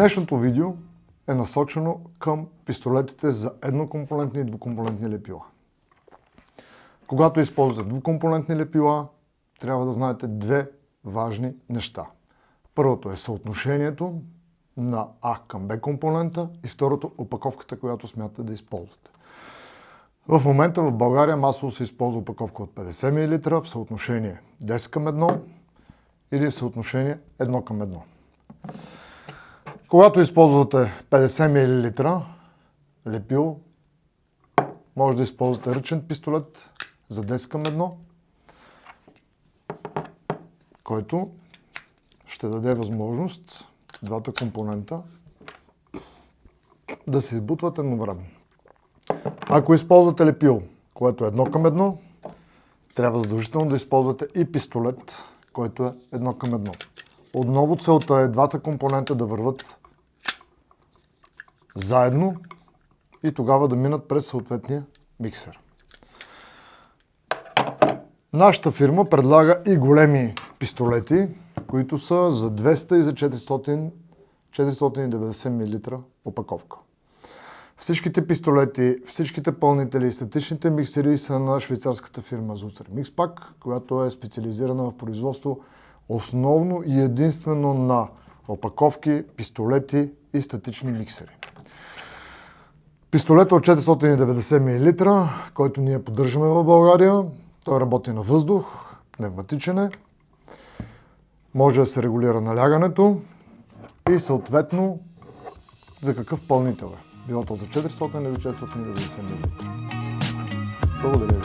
Днешното видео е насочено към пистолетите за еднокомпонентни и двукомпонентни лепила. Когато използвате двукомпонентни лепила, трябва да знаете две важни неща. Първото е съотношението на А към Б компонента и второто опаковката, която смятате да използвате. В момента в България масово се използва опаковка от 50 мл в съотношение 10 към 1 или в съотношение 1 към 1. Когато използвате 50 мл лепило, може да използвате ръчен пистолет за 10 към 1, който ще даде възможност двата компонента да се избутват едновременно. Ако използвате лепило, което е 1 към 1, трябва задължително да използвате и пистолет, който е 1 към 1. Отново целта е двата компонента да върват заедно и тогава да минат през съответния миксер. Нашата фирма предлага и големи пистолети, които са за 200 и за 490 мл опаковка. Всичките пистолети, всичките пълнители и статичните миксери са на швейцарската фирма Zuzer Mixpack, която е специализирана в производство основно и единствено на опаковки, пистолети и статични миксери. Пистолетът от 490 мл, който ние поддържаме в България, той работи на въздух, пневматичен е, може да се регулира налягането и съответно за какъв пълнител е. Било то за 400 или 490 мл. Благодаря.